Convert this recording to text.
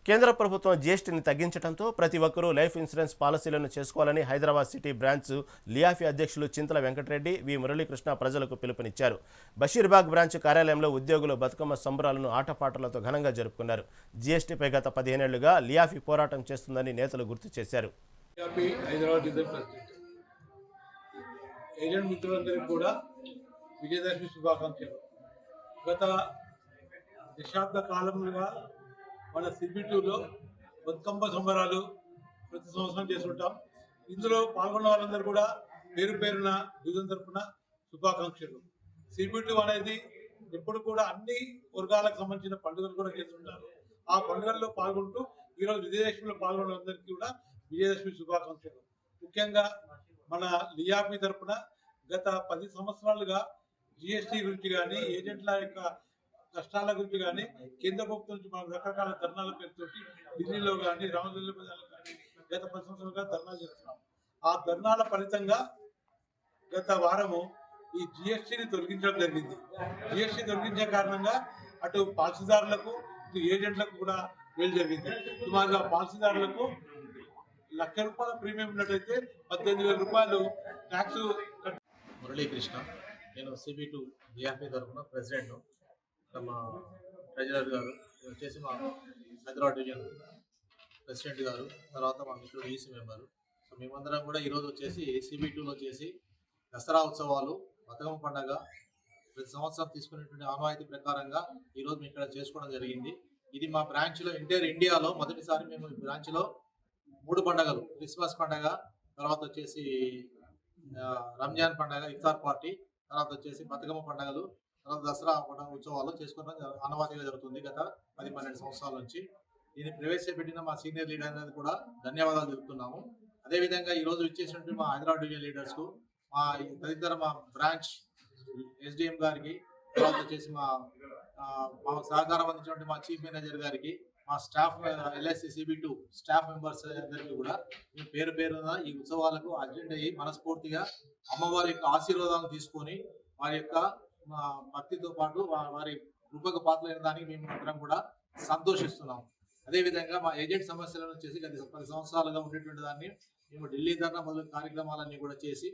కేంద్ర ప్రభుత్వం జీఎస్టీని తగ్గించడంతో ప్రతి ఒక్కరూ లైఫ్ ఇన్సూరెన్స్ పాలసీలను చేసుకోవాలని హైదరాబాద్ సిటీ బ్రాంచ్ లియాఫీ అధ్యక్షులు చింతల వెంకటరెడ్డి వి మురళీకృష్ణ ప్రజలకు పిలుపునిచ్చారు. బషీర్బాగ్ బ్రాంచ్ కార్యాలయంలో ఉద్యోగులు బతుకమ్మ సంబరాలను ఆటపాటలతో ఘనంగా జరుపుకున్నారు. జీఎస్టీపై గత 15 ఏళ్లుగా లియాఫీ పోరాటం చేస్తుందని నేతలు గుర్తు చేశారు. ఏజెంట్ మిత్రులందరికీ కూడా విజయదశమి శుభాకాంక్షలు. గత దశాబ్ద కాలంగా మన సిబిటూలో బతుకమ్మ సంబరాలు ప్రతి సంవత్సరం చేస్తుంటాం. ఇందులో పాల్గొన్న వాళ్ళందరూ కూడా పేరు పేరున విధుల తరఫున శుభాకాంక్షలు. సిబిటూ అనేది ఎప్పుడు కూడా అన్ని వర్గాలకు సంబంధించిన పండుగలు కూడా చేస్తుంటారు. ఆ పండుగల్లో పాల్గొంటూ ఈరోజు విజయదశమిలో పాల్గొన్న అందరికీ కూడా విజయదశమి శుభాకాంక్షలు. ముఖ్యంగా మన లియాఫీ తరఫున గత 10 సంవత్సరాలుగా జిఎస్టీ గురించి కానీ ఏజెంట్ల యొక్క కష్టాల గురించి కానీ కేంద్ర ప్రభుత్వం నుంచి మనం రకరకాల ధర్నాల పేరుతోటి ఢిల్లీలో కానీ రామదిల్లి కానీ గత 10 సంవత్సరాలుగా ధర్నాలు చేస్తున్నాం. ఆ ధర్నాల ఫలితంగా గత వారము ఈ జిఎస్టీని తొలగించడం జరిగింది. జిఎస్టీ తొలగించే కారణంగా అటు పాలసీదారులకు ఇటు ఏజెంట్లకు కూడా మేలు జరిగింది. సుమారుగా పాలసీదారులకు ₹1,00,000 ప్రీమియం ఉన్నట్టయితే 18,000 రూపాయలు ట్యాక్స్. మురళీకృష్ణ, నేను సిబిటూ లియాఫీ తరఫున ప్రెసిడెంట్. మా ట్రెజరర్ గారు వచ్చేసి మా హైదరాబాద్ డివిజన్ ప్రెసిడెంట్ గారు, తర్వాత మా మిత్రుడు ఈసీ మెంబరు. సో మేమందరం కూడా ఈరోజు వచ్చేసి సిబిటూలో వచ్చేసి దసరా ఉత్సవాలు బతుకమ్మ పండుగ ప్రతి సంవత్సరం తీసుకునేటువంటి ఆనవాయితీ ప్రకారంగా ఈరోజు మేము ఇక్కడ చేసుకోవడం జరిగింది. ఇది మా బ్రాంచ్లో ఎంటైర్ ఇండియాలో మొదటిసారి మేము ఈ బ్రాంచ్లో 3 పండుగలు, క్రిస్మస్ పండుగ, తర్వాత వచ్చేసి రంజాన్ పండుగ ఇఫ్తార్ పార్టీ, తర్వాత వచ్చేసి బతుకమ్మ పండుగలు, తర్వాత దసరా ఉత్సవాలు చేసుకోవడం ఆనవాయితీగా జరుగుతుంది గత 10-12 సంవత్సరాల నుంచి. దీన్ని ప్రవేశపెట్టిన మా సీనియర్ లీడర్ అనేది కూడా ధన్యవాదాలు తెలుపుతున్నాము. అదేవిధంగా ఈరోజు ఇచ్చేసినటువంటి మా హైదరాబాద్ డివిజన్ లీడర్స్కు, మా తదితర మా బ్రాంచ్ ఎస్డిఎం గారికి, తర్వాత వచ్చేసి మా సహకారం అందించినటువంటి మా చీఫ్ మేనేజర్ గారికి, మా స్టాఫ్ ఎల్ఐసి సిబిటూ స్టాఫ్ మెంబర్స్ అందరికీ కూడా మేము పేరు పేరున ఈ ఉత్సవాలకు అటెండ్ అయ్యి మనస్ఫూర్తిగా అమ్మవారి యొక్క ఆశీర్వాదాలను తీసుకొని వారి యొక్క భక్తితో పాటు వారి కృపకు పాత్రలైన దానికి మేము అందరం కూడా సంతోషిస్తున్నాం. అదేవిధంగా మా ఏజెంట్ సమస్యలను వచ్చేసి గత 10 సంవత్సరాలుగా ఉండేటువంటి దాన్ని మేము ఢిల్లీ ధర్నా మొదలు కార్యక్రమాలన్నీ కూడా చేసి